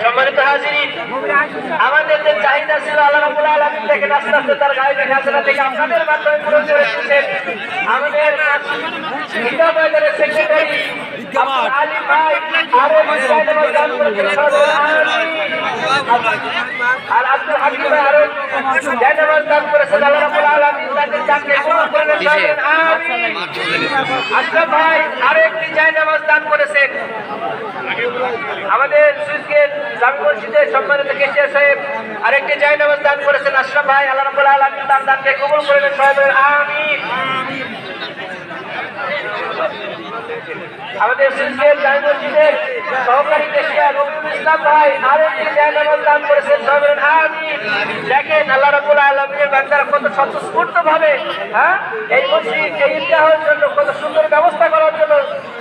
সম্মানিত হাজিরিন, আমাদের যে চাহিদা ছিল আল্লাহ রাব্বুল আলামিন থেকে আস্তে আস্তে তার গায়েবে খাজনা থেকে আপনাদের মাধ্যমে পূরণ করে দিচ্ছেন। আমাদের হিতাবাজারের সেক্রেটারি আব্দুল আলী ভাই আরো দান করেছেন, আর আব্দুল হাকিম ভাই আরো জায়নামাজ দান করেছেন। আল্লাহ রাব্বুল আলামিন তাদের দানকে কবুল করে নেন, আমিন। আশরাফ ভাই আরো একটি জায়নামাজ দান করেছেন। আমাদের সুইচগেট জামি মসজিদের সম্মানিত কেশিয়া সাহেব আরেকটি জায়নামাজ দান করেছেন। আশরাফ ভাই আল্লাহ রাব্বুল আলামিন তার দানকে কবুল করে নেন, আমিন। আমাদের সুইচগেট জামি মসজিদের সহকারী কেশিয়া রবিউল ইসলাম ভাই আরেকটি জায়নামাজ দান করেছেন, আমিন। দেখেন আল্লাহ রাব্বুল আলামিনের বান্দারা কত স্বতঃস্ফূর্ত ভাবে এই মসজিদ এই ঈদগাহের জন্য কত সুন্দর ব্যবস্থা করার জন্য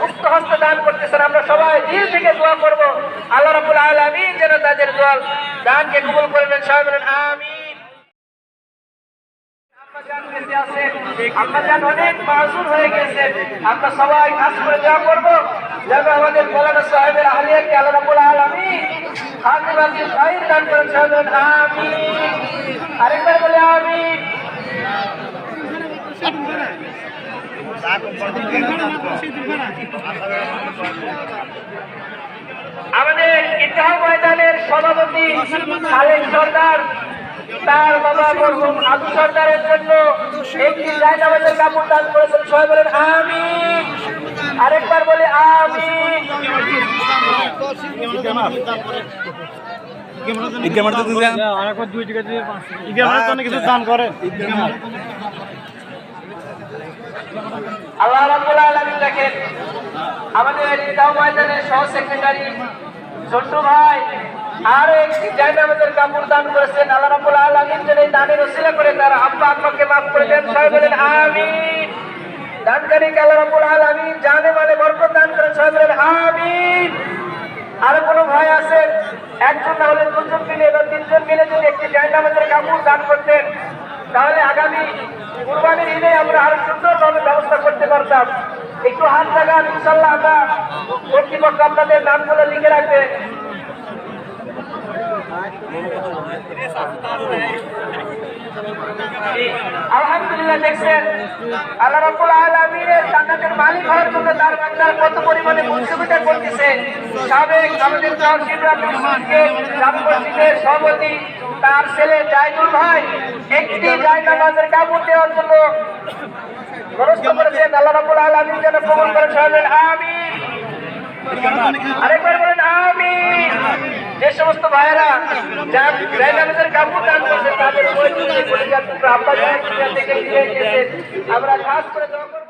মুক্ত হস্তে দান করতেছেন। আমরা সবাই দিল থেকে দোয়া করব আল্লাহ রাব্বুল আলামিন যেন তাদের দোয়া দানকে কবুল করে নেন, সবাই বলেন আমিন। আম্মাজান অনেক মাযুর হয়ে গেছেন, আমরা সবাই খাস করে দোয়া করব যেন আমাদের মওলানা সাহেবের আহলিয়াকে আল্লাহ রাব্বুল আলামিন খাতিমাতুল খায়র দান করেন, সবাই বলেন আমিন। আরেকবার বলে আমিন। আমাদের ঈদগাহ ময়দানের সভাপতি খালেদ সরদার তার বাবা মরহুম আবু সরদারের জন্য একটি জায়নামাজের কাপড় দান করেছেন, সবাই বলেন আমিন। আরেকবার বলে আমিন। আল্লাহ রাব্বুল আলামিন দেখেন আমাদের ঈদগাহ ময়দানের সহ সেক্রেটারি ছোট্ট ভাই আরো একটি জায়নামাজের কাপড় দান করেছেন। আল্লাহ রাব্বুল আলামিন যেন এই দানের ওসিলা করে তার আব্বা আম্মাকে মাফ করে দেন, সবাই বলেন আমিন। দানকারীকে আল্লাহ রাব্বুল আলামিন জানে মালে বরকত দান করেন, সবাই বলেন আমিন। আর কোনো ভাই আছেন একজন না হলে দুজন মিলে বা তিনজন মিলে যদি একটি জায়নামাজের কাপড় দান করতেন তাহলে আগামী কুরবানির ঈদে আমরা আরো সুন্দরভাবে ব্যবস্থা করতে পারতাম। একটু হাত লাগান, ইনশাআল্লাহ আমরা কর্তৃপক্ষ আপনাদের নামগুলো লিখে রাখবে। আলহামদুলিল্লাহ, দেখছেন আল্লাহ রাব্বুল আলামিনের জান্নাতের মালিক হওয়ার জন্য তার বান্দারা কত পরিমাণে মুক্তিযুদ্ধ করতেছে। সাবেক আমাদের জামি মসজিদের সভাপতি তার ছেলে জাইদুল ভাই একটি জায়নামাজের কাপড় দেওয়ার জন্য খরচ করেছেন। আল্লাহ রাব্বুল আলামিন যেন কবুল করেন, সবাই আমিন। আরেকবার বলেন আমিন। যে সমস্ত ভাইয়েরা জায়নামাজের কাপড় দান করছেন তাদের আমরা খাস করে দোয়া করব।